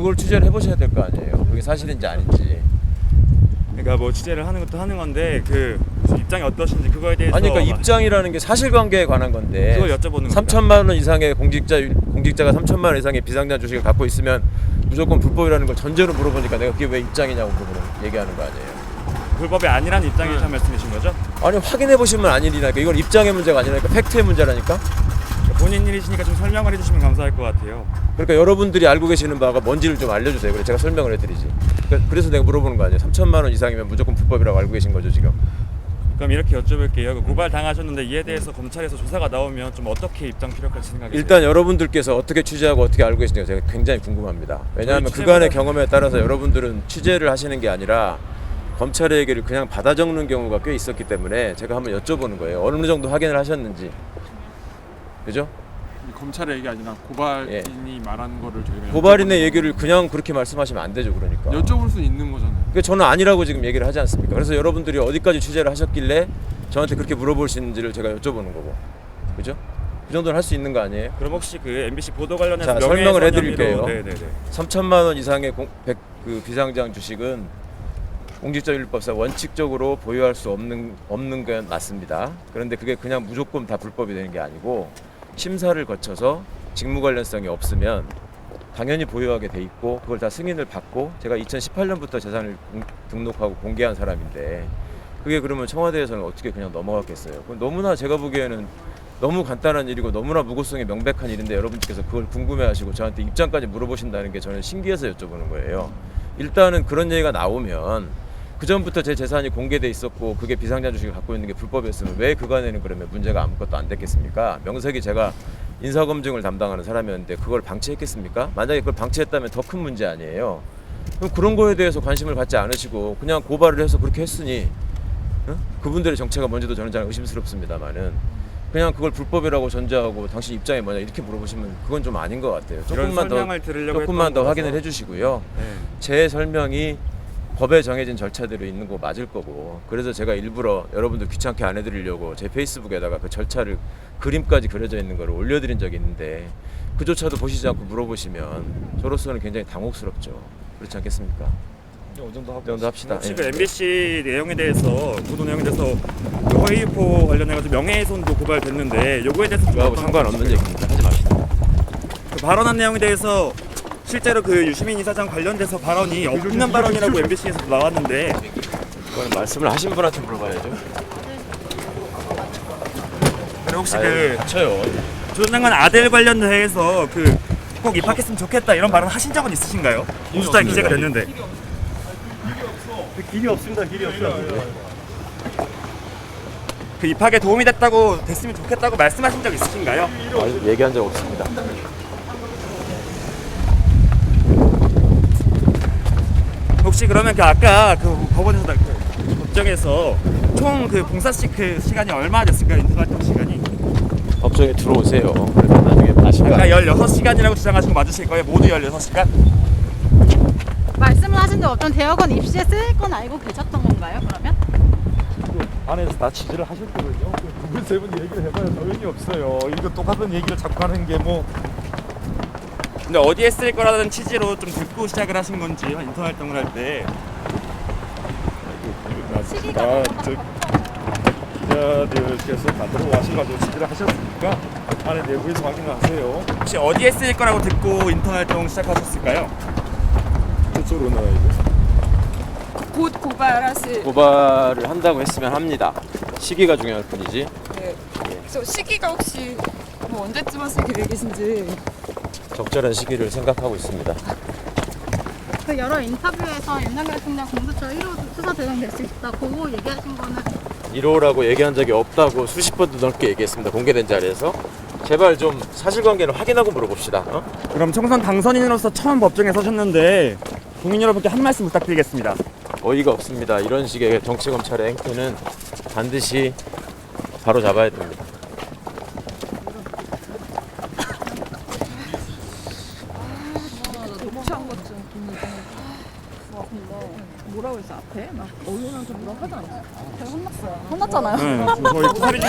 그걸 취재를 해보셔야 될 거 아니에요. 그게 사실인지 아닌지. 그러니까 뭐 취재를 하는 것도 하는 건데 그 입장이 어떠신지 그거에 대해서 아니 그러니까 입장이라는 게 사실관계에 관한 건데 그걸 여쭤보는 겁니다. 3천만 원 이상의 공직자가 3천만 원 이상의 비상장 주식을 갖고 있으면 무조건 불법이라는 걸 전제로 물어보니까 내가 그게 왜 입장이냐고 얘기하는 거 아니에요. 불법이 아니라는 입장에서 말씀이신 거죠? 아니 확인해 보시면 아니라니까. 이건 입장의 문제가 아니라니까 팩트의 문제라니까. 본인 일이시니까 좀 설명을 해주시면 감사할 것 같아요. 그러니까 여러분들이 알고 계시는 바가 뭔지를 좀 알려주세요. 그래 제가 설명을 해드리지. 그래서 내가 물어보는 거 아니에요. 3천만 원 이상이면 무조건 불법이라고 알고 계신 거죠 지금. 그럼 이렇게 여쭤볼게요. 그 고발 당하셨는데 이에 대해서 검찰에서 조사가 나오면 좀 어떻게 입장 피력할 생각이세요? 일단 여러분들께서 어떻게 취재하고 어떻게 알고 계신지가 제가 굉장히 궁금합니다. 왜냐하면 그간의 경험에 따라서 여러분들은 취재를 하시는 게 아니라 검찰의 얘기를 그냥 받아 적는 경우가 꽤 있었기 때문에 제가 한번 여쭤보는 거예요. 어느 정도 확인을 하셨는지. 그죠? 검찰의 얘기 아니라 고발인이 말한 거를 저희가 고발인의 얘기를 그냥 그렇게 말씀하시면 안 되죠. 그러니까. 여쭤볼 수 있는 거잖아요. 그러니까 저는 아니라고 지금 얘기를 하지 않습니까? 그래서 여러분들이 어디까지 취재를 하셨길래 저한테 그렇게 물어보시는지를 제가 여쭤보는 거고. 그죠? 그 정도는 할 수 있는 거 아니에요? 그럼 혹시 그 MBC 보도 관련해서 자, 설명을 해드릴게요. 네네네. 3천만 원 이상의 그 비상장 주식은 공직자윤리법상 원칙적으로 보유할 수 없는 건 맞습니다. 그런데 그게 그냥 무조건 다 불법이 되는 게 아니고 심사를 거쳐서 직무 관련성이 없으면 당연히 보유하게 돼 있고 그걸 다 승인을 받고 제가 2018년부터 재산을 등록하고 공개한 사람인데 그게 그러면 청와대에서는 어떻게 그냥 넘어갔겠어요? 그건 너무나 제가 보기에는 너무 간단한 일이고 너무나 무고성이 명백한 일인데 여러분께서 그걸 궁금해하시고 저한테 입장까지 물어보신다는 게 저는 신기해서 여쭤보는 거예요. 일단은 그런 얘기가 나오면 그 전부터 제 재산이 공개돼 있었고 그게 비상장 주식을 갖고 있는 게 불법이었으면 왜 그간에는 그러면 문제가 아무것도 안 됐겠습니까? 명색이 제가 인사검증을 담당하는 사람이었는데 그걸 방치했겠습니까? 만약에 그걸 방치했다면 더 큰 문제 아니에요. 그럼 그런 거에 대해서 관심을 갖지 않으시고 그냥 고발을 해서 그렇게 했으니 그분들의 정체가 뭔지도 저는 잘 의심스럽습니다만은 그냥 그걸 불법이라고 전제하고 당신 입장이 뭐냐 이렇게 물어보시면 그건 좀 아닌 것 같아요. 조금만 더 확인을 해주시고요. 네. 제 설명이 법에 정해진 절차대로 있는 거 맞을 거고 그래서 제가 일부러 여러분들 귀찮게 안 해드리려고 제 페이스북에다가 그 절차를 그림까지 그려져 있는 걸 올려드린 적이 있는데 그조차도 보시지 않고 물어보시면 저로서는 굉장히 당혹스럽죠. 그렇지 않겠습니까? 이 정도 합시다. 혹시 그 MBC 내용에 대해서 보도 내용에 대해서 그 허위유포 관련해가지고 명예훼손도 고발됐는데 요거에 대해서 그거하고 상관없는 얘기입니다. 하지 맙시다. 그 발언한 내용에 대해서 실제로 그 유시민 이사장 관련돼서 발언이 없는 발언이라고 MBC에서 나왔는데 그거는 말씀을 하신 분한테 물어봐야죠. 그리고 혹시 그 쳐요. 조 장관 아들 관련해서 그 꼭 입학했으면 좋겠다 이런 발언 하신 적은 있으신가요? 우수자에 기재가 됐는데. 길이 없습니다. 길이 없어요. 그 입학에 도움이 됐으면 좋겠다고 말씀하신 적 있으신가요? 얘기한 적 없습니다. 혹시 그러면 그 아까 그 법원에서 법정에서 총 그 봉사 시간이 얼마나 됐을까요? 인턴 활동 시간이? 법정에 들어오세요. 그래서 나중에 마시고. 아까 16시간이라고 주장하신 거 맞으실 거예요? 모두 16시간? 말씀을 하신 적 없던 대학원 입시에 쓸 건 알고 계셨던 건가요? 그러면? 안에서 다 지지를 하셨거든요. 두분 세 분 얘기를 해봐야 소용이 없어요. 이거 똑같은 얘기를 자꾸 하는 게 뭐. 근데 어디에 쓸 거라는 취지로 좀 듣고 시작을 하신 건지 인턴 활동을 할 때. 기자들께서 다 들어와셔가지고 지지를 하셨으니까 안에 내부에서 확인을 하세요. 혹시 어디에 쓰일 거라고 듣고 인턴 활동 시작하셨을까요? 저쪽으로 나와야죠. 곧 고발하실. 고발을 한다고 했으면 합니다. 시기가 중요할 뿐이지. 네. 그래서 시기가 혹시 뭐 언제쯤 하실 계획이신지. 적절한 시기를 생각하고 있습니다. 그 여러 인터뷰에서 윤석열 총장 공수처 1호 수사 대상 될 수 있다. 그거 얘기하신 거는 1호라고 얘기한 적이 없다고 수십 번도 넘게 얘기했습니다. 공개된 자리에서. 제발 좀 사실관계를 확인하고 물어봅시다. 그럼 총선 당선인으로서 처음 법정에 서셨는데 국민 여러분께 한 말씀 부탁드리겠습니다. 어이가 없습니다. 이런 식의 정치검찰의 행태는 반드시 바로 잡아야 됩니다. 녹취한 것좀 뭐라고 했어 앞에? 나 언론한테 뭐라고 하지 않았어? 제가 혼났어요. 혼났잖아요. 저희 파리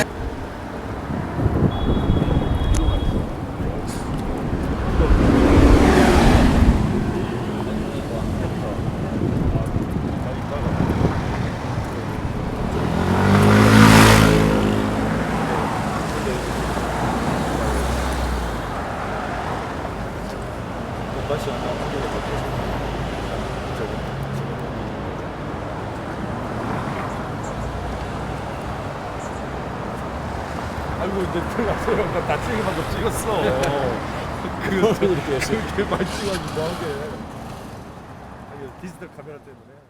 가지고 이제 들어가세요. 나 다치기만 더 찍었어. 그거 이렇게 많이 찍어가지고 뭐하게. 디지털 카메라 때문에.